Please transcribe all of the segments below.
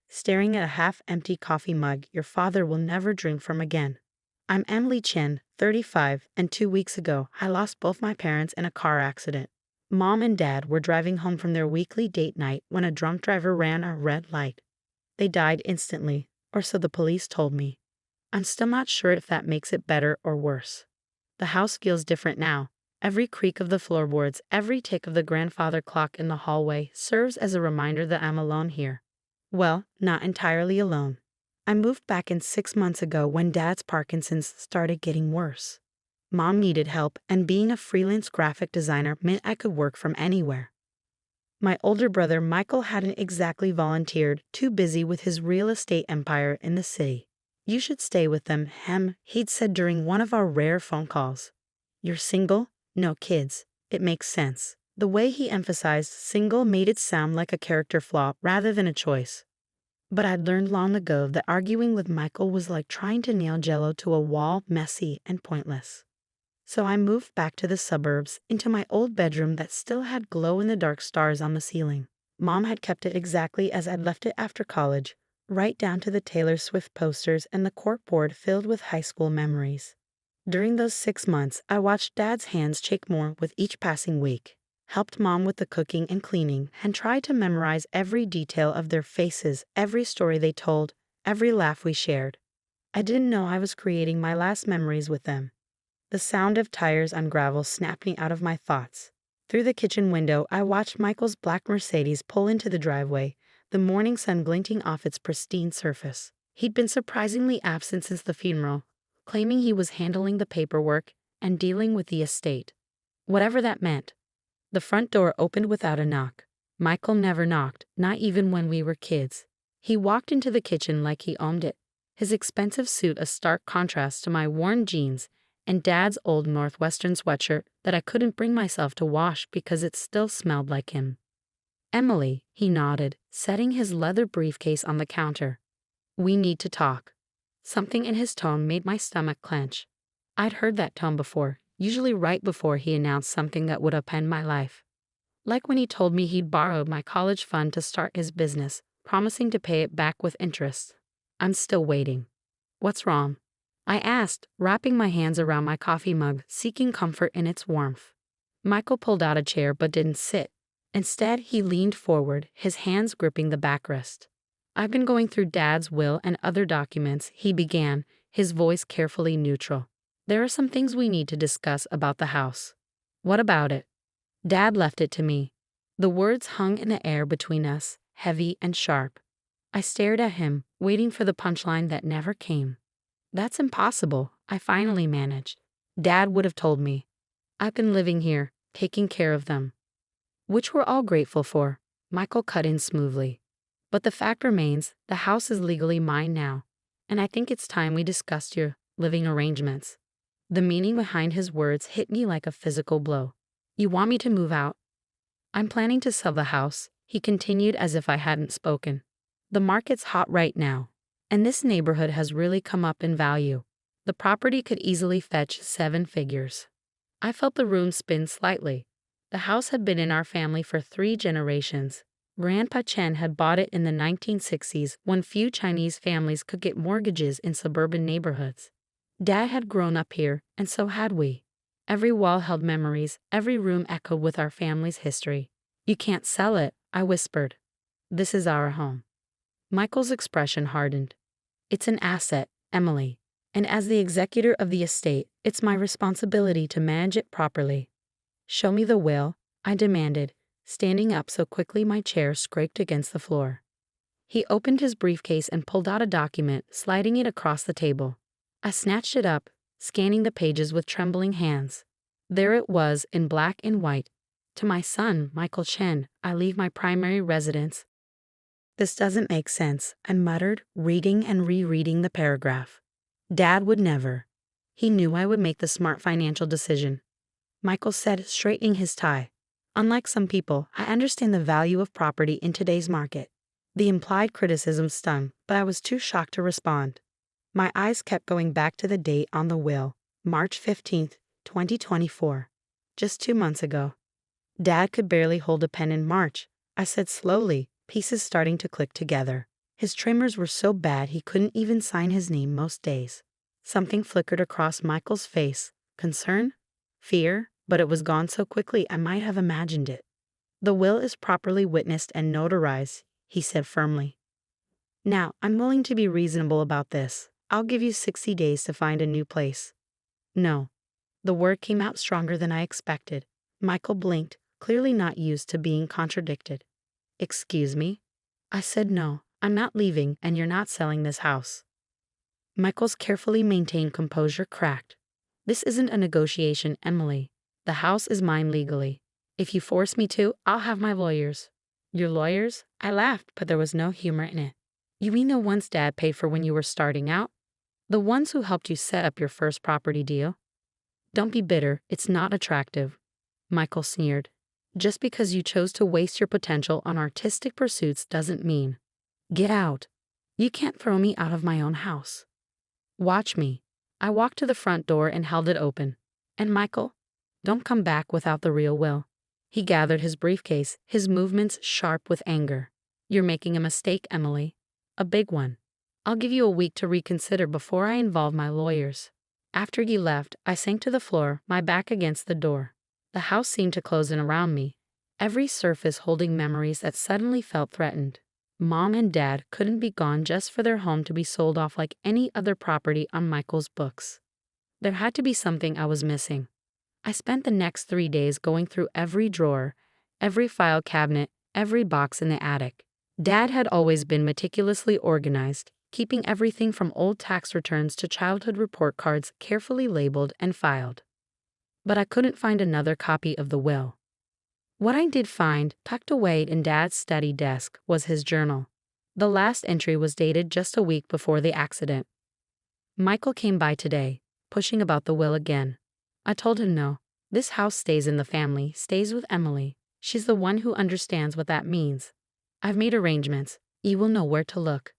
staring at a half-empty coffee mug your father will never drink from again. I'm Emily Chen, 35, and 2 weeks ago, I lost both my parents in a car accident. Mom and Dad were driving home from their weekly date night when a drunk driver ran a red light. They died instantly, or so the police told me. I'm still not sure if that makes it better or worse. The house feels different now. Every creak of the floorboards, every tick of the grandfather clock in the hallway serves as a reminder that I'm alone here. Well, not entirely alone. I moved back in 6 months ago when Dad's Parkinson's started getting worse. Mom needed help, and being a freelance graphic designer meant I could work from anywhere. My older brother Michael hadn't exactly volunteered, too busy with his real estate empire in the city. You should stay with them, he'd said during one of our rare phone calls. You're single? No kids. It makes sense. The way he emphasized single made it sound like a character flaw rather than a choice. But I'd learned long ago that arguing with Michael was like trying to nail Jell-O to a wall, messy and pointless. So I moved back to the suburbs, into my old bedroom that still had glow-in-the-dark stars on the ceiling. Mom had kept it exactly as I'd left it after college, right down to the Taylor Swift posters and the corkboard filled with high school memories. During those 6 months, I watched Dad's hands shake more with each passing week, helped Mom with the cooking and cleaning, and tried to memorize every detail of their faces, every story they told, every laugh we shared. I didn't know I was creating my last memories with them. The sound of tires on gravel snapped me out of my thoughts. Through the kitchen window, I watched Michael's black Mercedes pull into the driveway, the morning sun glinting off its pristine surface. He'd been surprisingly absent since the funeral, claiming he was handling the paperwork and dealing with the estate. Whatever that meant. The front door opened without a knock. Michael never knocked, not even when we were kids. He walked into the kitchen like he owned it, his expensive suit a stark contrast to my worn jeans and Dad's old Northwestern sweatshirt that I couldn't bring myself to wash because it still smelled like him. Emily, he nodded, setting his leather briefcase on the counter. We need to talk. Something in his tone made my stomach clench. I'd heard that tone before, usually right before he announced something that would upend my life. Like when he told me he'd borrowed my college fund to start his business, promising to pay it back with interest. I'm still waiting. What's wrong? I asked, wrapping my hands around my coffee mug, seeking comfort in its warmth. Michael pulled out a chair but didn't sit. Instead, he leaned forward, his hands gripping the backrest. I've been going through Dad's will and other documents, he began, his voice carefully neutral. There are some things we need to discuss about the house. What about it? Dad left it to me. The words hung in the air between us, heavy and sharp. I stared at him, waiting for the punchline that never came. That's impossible, I finally managed. Dad would have told me. I've been living here, taking care of them. Which we're all grateful for, Michael cut in smoothly. But the fact remains, the house is legally mine now, and I think it's time we discussed your living arrangements. The meaning behind his words hit me like a physical blow. You want me to move out? I'm planning to sell the house, he continued as if I hadn't spoken. The market's hot right now, and this neighborhood has really come up in value. The property could easily fetch 7 figures. I felt the room spin slightly. The house had been in our family for 3 generations. Grandpa Chen had bought it in the 1960s when few Chinese families could get mortgages in suburban neighborhoods. Dad had grown up here, and so had we. Every wall held memories, every room echoed with our family's history. You can't sell it, I whispered. This is our home. Michael's expression hardened. It's an asset, Emily, and as the executor of the estate, it's my responsibility to manage it properly. Show me the will, I demanded, standing up so quickly my chair scraped against the floor. He opened his briefcase and pulled out a document, sliding it across the table. I snatched it up, scanning the pages with trembling hands. There it was, in black and white. To my son, Michael Chen, I leave my primary residence. This doesn't make sense, I muttered, reading and rereading the paragraph. Dad would never. He knew I would make the smart financial decision. Michael said, straightening his tie. Unlike some people, I understand the value of property in today's market. The implied criticism stung, but I was too shocked to respond. My eyes kept going back to the date on the will, March 15th, 2024. Just 2 months ago. Dad could barely hold a pen in March, I said slowly, pieces starting to click together. His tremors were so bad he couldn't even sign his name most days. Something flickered across Michael's face. Concern? Fear? But it was gone so quickly I might have imagined it. The will is properly witnessed and notarized, he said firmly. Now, I'm willing to be reasonable about this. I'll give you 60 days to find a new place. No. The word came out stronger than I expected. Michael blinked, clearly not used to being contradicted. Excuse me? I said no. I'm not leaving, and you're not selling this house. Michael's carefully maintained composure cracked. This isn't a negotiation, Emily. The house is mine legally. If you force me to, I'll have my lawyers. Your lawyers? I laughed, but there was no humor in it. You mean the ones Dad paid for when you were starting out? The ones who helped you set up your first property deal? Don't be bitter, it's not attractive. Michael sneered. Just because you chose to waste your potential on artistic pursuits doesn't mean. Get out. You can't throw me out of my own house. Watch me. I walked to the front door and held it open. And Michael, don't come back without the real will. He gathered his briefcase, his movements sharp with anger. You're making a mistake, Emily. A big one. I'll give you a week to reconsider before I involve my lawyers. After he left, I sank to the floor, my back against the door. The house seemed to close in around me, every surface holding memories that suddenly felt threatened. Mom and Dad couldn't be gone just for their home to be sold off like any other property on Michael's books. There had to be something I was missing. I spent the next 3 days going through every drawer, every file cabinet, every box in the attic. Dad had always been meticulously organized, keeping everything from old tax returns to childhood report cards carefully labeled and filed. But I couldn't find another copy of the will. What I did find, tucked away in Dad's study desk, was his journal. The last entry was dated just a week before the accident. Michael came by today, pushing about the will again. I told him no. This house stays in the family, stays with Emily. She's the one who understands what that means. I've made arrangements. E will know where to look.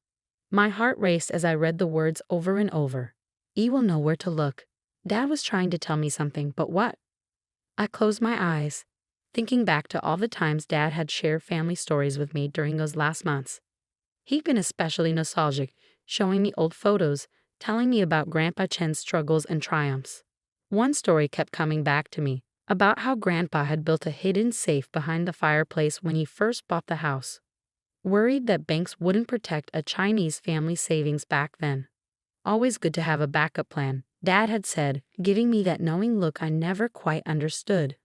My heart raced as I read the words over and over. E will know where to look. Dad was trying to tell me something, but what? I closed my eyes, thinking back to all the times Dad had shared family stories with me during those last months. He'd been especially nostalgic, showing me old photos, telling me about Grandpa Chen's struggles and triumphs. One story kept coming back to me, about how Grandpa had built a hidden safe behind the fireplace when he first bought the house. Worried that banks wouldn't protect a Chinese family savings back then. Always good to have a backup plan, Dad had said, giving me that knowing look I never quite understood.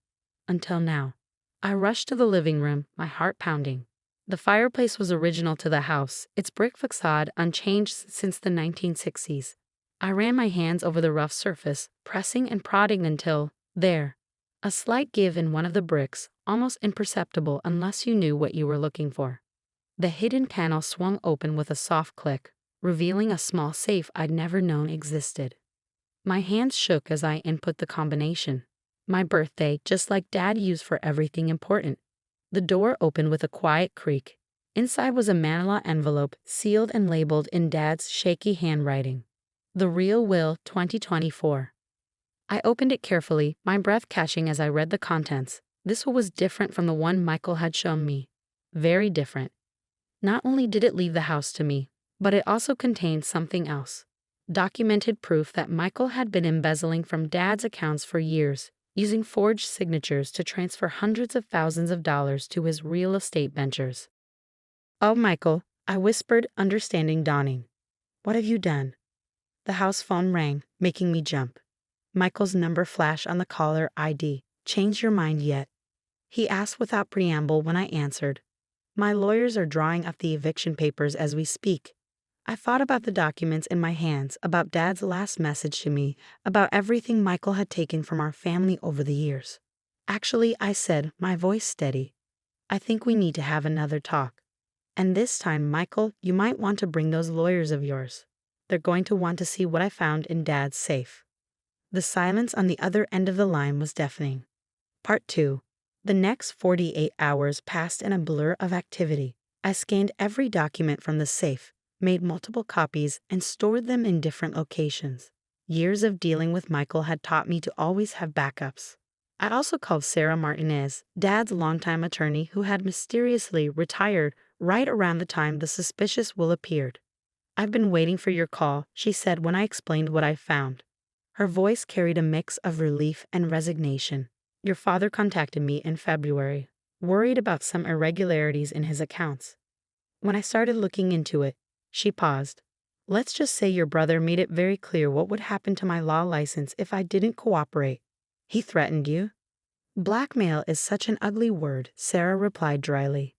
Until now. I rushed to the living room, my heart pounding. The fireplace was original to the house, its brick facade unchanged since the 1960s. I ran my hands over the rough surface, pressing and prodding until, there. A slight give in one of the bricks, almost imperceptible unless you knew what you were looking for. The hidden panel swung open with a soft click, revealing a small safe I'd never known existed. My hands shook as I input the combination. My birthday, just like Dad used for everything important. The door opened with a quiet creak. Inside was a manila envelope, sealed and labeled in Dad's shaky handwriting. The Real Will 2024. I opened it carefully, my breath catching as I read the contents. This one was different from the one Michael had shown me. Very different. Not only did it leave the house to me, but it also contained something else. Documented proof that Michael had been embezzling from Dad's accounts for years, using forged signatures to transfer hundreds of thousands of dollars to his real estate ventures. Oh, Michael, I whispered, understanding dawning. What have you done? The house phone rang, making me jump. Michael's number flashed on the caller ID. Changed your mind yet? He asked without preamble when I answered. My lawyers are drawing up the eviction papers as we speak. I thought about the documents in my hands, about Dad's last message to me, about everything Michael had taken from our family over the years. Actually, I said, my voice steady. I think we need to have another talk. And this time, Michael, you might want to bring those lawyers of yours. They're going to want to see what I found in Dad's safe. The silence on the other end of the line was deafening. Part 2. The next 48 hours passed in a blur of activity. I scanned every document from the safe, made multiple copies, and stored them in different locations. Years of dealing with Michael had taught me to always have backups. I also called Sarah Martinez, Dad's longtime attorney who had mysteriously retired right around the time the suspicious will appeared. "I've been waiting for your call," she said when I explained what I found. Her voice carried a mix of relief and resignation. "Your father contacted me in February, worried about some irregularities in his accounts. When I started looking into it," she paused. "Let's just say your brother made it very clear what would happen to my law license if I didn't cooperate." "He threatened you?" "Blackmail is such an ugly word," Sarah replied dryly.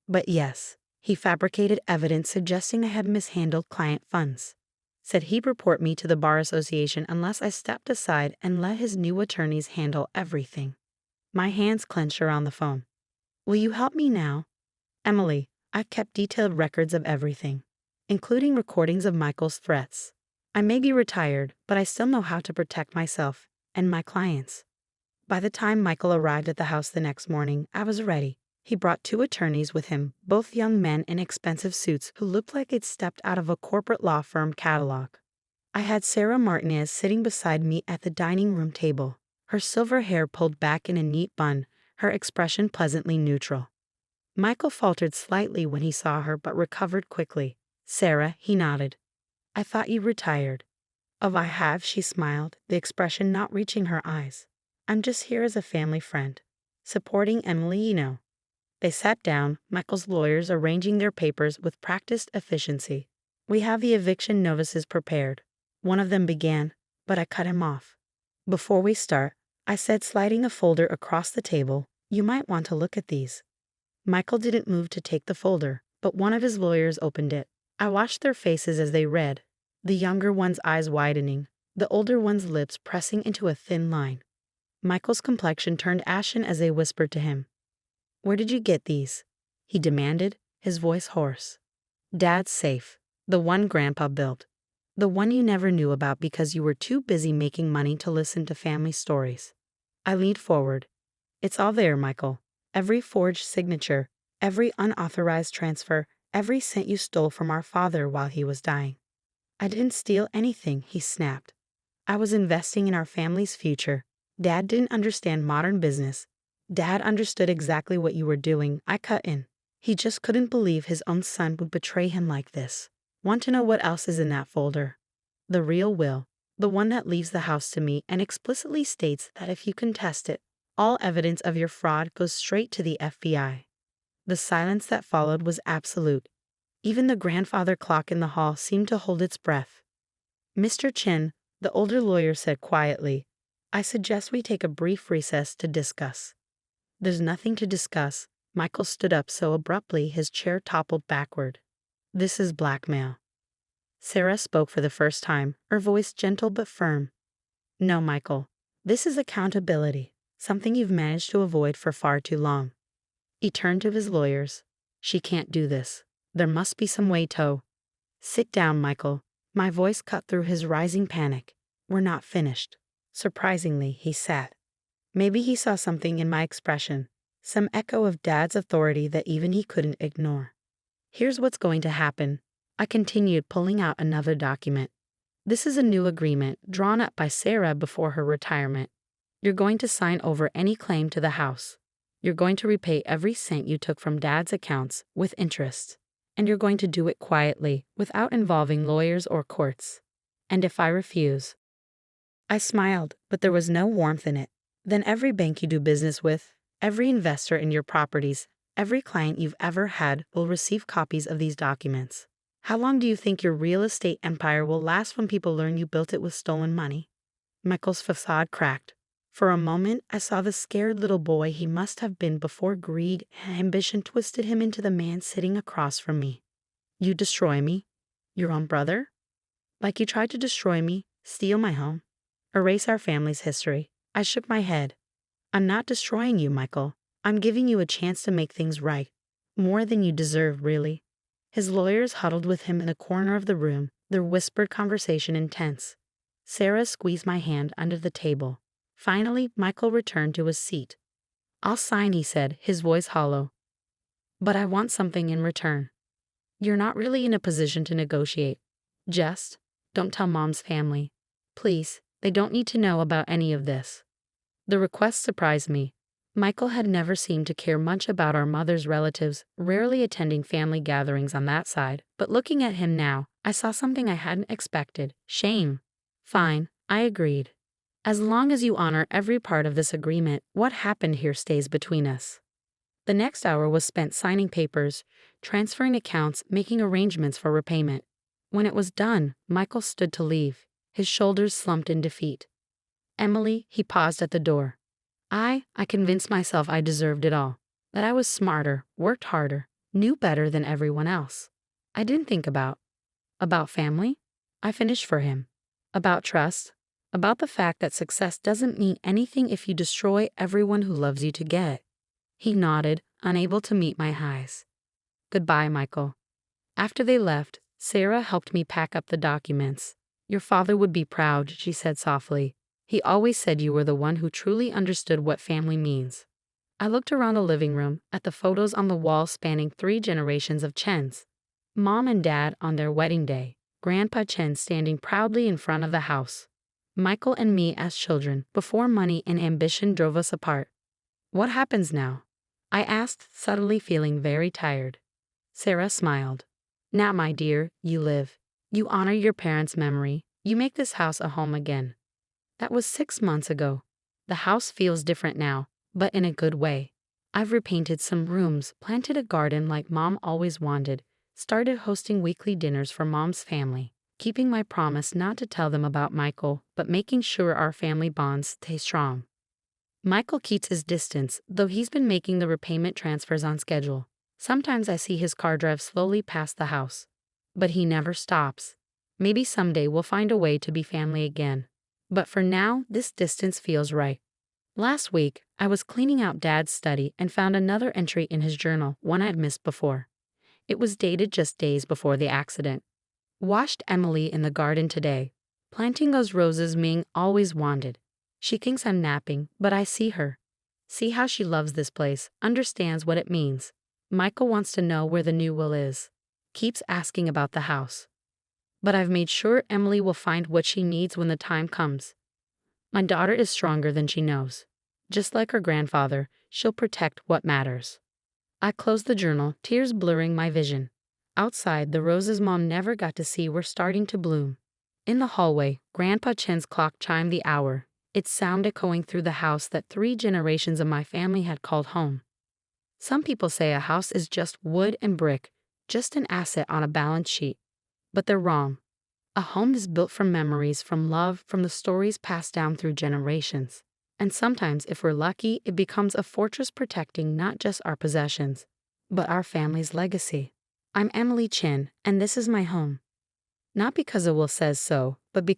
"But yes, he fabricated evidence suggesting I had mishandled client funds. Said he'd report me to the Bar Association unless I stepped aside and let his new attorneys handle everything." My hands clenched around the phone. "Will you help me now?" "Emily, I've kept detailed records of everything, including recordings of Michael's threats. I may be retired, but I still know how to protect myself and my clients." By the time Michael arrived at the house the next morning, I was ready. He brought 2 attorneys with him, both young men in expensive suits who looked like they'd stepped out of a corporate law firm catalog. I had Sarah Martinez sitting beside me at the dining room table, her silver hair pulled back in a neat bun, her expression pleasantly neutral. Michael faltered slightly when he saw her but recovered quickly. "Sarah," he nodded. "I thought you retired." "Oh, I have," she smiled, the expression not reaching her eyes. "I'm just here as a family friend. Supporting Emily, you know." They sat down, Michael's lawyers arranging their papers with practiced efficiency. "We have the eviction notices prepared," one of them began, but I cut him off. "Before we start," I said, sliding a folder across the table, "you might want to look at these." Michael didn't move to take the folder, but one of his lawyers opened it. I watched their faces as they read, the younger one's eyes widening, the older one's lips pressing into a thin line. Michael's complexion turned ashen as they whispered to him. "Where did you get these?" he demanded, his voice hoarse. "Dad's safe. The one Grandpa built. The one you never knew about because you were too busy making money to listen to family stories." I leaned forward. "It's all there, Michael. Every forged signature, every unauthorized transfer, every cent you stole from our father while he was dying." "I didn't steal anything," he snapped. "I was investing in our family's future. Dad didn't understand modern business. Dad understood exactly what you were doing." I cut in. He just couldn't believe his own son would betray him like this. "Want to know what else is in that folder?" "The real will. The one that leaves the house to me and explicitly states that if you contest it, all evidence of your fraud goes straight to the FBI." The silence that followed was absolute. Even the grandfather clock in the hall seemed to hold its breath. "Mr. Chin," the older lawyer said quietly, "I suggest we take a brief recess to discuss." "There's nothing to discuss." Michael stood up so abruptly his chair toppled backward. "This is blackmail." Sarah spoke for the first time, her voice gentle but firm. "No, Michael. This is accountability, something you've managed to avoid for far too long." He turned to his lawyers. "She can't do this. There must be some way to—" "Sit down, Michael." My voice cut through his rising panic. "We're not finished." Surprisingly, he sat. Maybe he saw something in my expression, some echo of Dad's authority that even he couldn't ignore. "Here's what's going to happen." I continued, pulling out another document. "This is a new agreement drawn up by Sarah before her retirement. You're going to sign over any claim to the house. You're going to repay every cent you took from Dad's accounts with interest. And you're going to do it quietly, without involving lawyers or courts. And if I refuse—" I smiled, but there was no warmth in it. "Then every bank you do business with, every investor in your properties, every client you've ever had will receive copies of these documents. How long do you think your real estate empire will last when people learn you built it with stolen money?" Michael's facade cracked. For a moment, I saw the scared little boy he must have been before greed and ambition twisted him into the man sitting across from me. "You destroy me? Your own brother? Like you tried to destroy me, steal my home, erase our family's history." I shook my head. "I'm not destroying you, Michael. I'm giving you a chance to make things right. More than you deserve, really." His lawyers huddled with him in a corner of the room, their whispered conversation intense. Sarah squeezed my hand under the table. Finally, Michael returned to his seat. "I'll sign," he said, his voice hollow. "But I want something in return." "You're not really in a position to negotiate. Just don't tell Mom's family. Please, they don't need to know about any of this." The request surprised me. Michael had never seemed to care much about our mother's relatives, rarely attending family gatherings on that side, but looking at him now, I saw something I hadn't expected: shame. Fine, I agreed. As long as you honor every part of this agreement, what happened here stays between us. The next hour was spent signing papers, transferring accounts, making arrangements for repayment. When it was done, Michael stood to leave, his shoulders slumped in defeat. Emily, he paused at the door. I convinced myself I deserved it all, that I was smarter, worked harder, knew better than everyone else. I didn't think about family. I finished for him. About trust. About the fact that success doesn't mean anything if you destroy everyone who loves you to get it. He nodded, unable to meet my eyes. Goodbye, Michael. After they left, Sarah helped me pack up the documents. Your father would be proud, she said softly. He always said you were the one who truly understood what family means. I looked around the living room, at the photos on the wall spanning 3 generations of Chens. Mom and Dad on their wedding day, Grandpa Chen standing proudly in front of the house. Michael and me as children, before money and ambition drove us apart. What happens now? I asked, suddenly feeling very tired. Sarah smiled. Now, my dear, you live. You honor your parents' memory. You make this house a home again. That was 6 months ago. The house feels different now, but in a good way. I've repainted some rooms, planted a garden like Mom always wanted, started hosting weekly dinners for Mom's family, keeping my promise not to tell them about Michael, but making sure our family bonds stay strong. Michael keeps his distance, though he's been making the repayment transfers on schedule. Sometimes I see his car drive slowly past the house. But he never stops. Maybe someday we'll find a way to be family again. But for now, this distance feels right. Last week, I was cleaning out Dad's study and found another entry in his journal, one I'd missed before. It was dated just days before the accident. Washed Emily in the garden today, planting those roses Ming always wanted. She thinks I'm napping, but I see her. See how she loves this place, understands what it means. Michael wants to know where the new will is. Keeps asking about the house. But I've made sure Emily will find what she needs when the time comes. My daughter is stronger than she knows. Just like her grandfather, she'll protect what matters. I closed the journal, tears blurring my vision. Outside, the roses Mom never got to see were starting to bloom. In the hallway, Grandpa Chen's clock chimed the hour, its sound echoing through the house that 3 generations of my family had called home. Some people say a house is just wood and brick, just an asset on a balance sheet. But they're wrong. A home is built from memories, from love, from the stories passed down through generations. And sometimes, if we're lucky, it becomes a fortress protecting not just our possessions, but our family's legacy. I'm Emily Chen, and this is my home. Not because the will says so, but because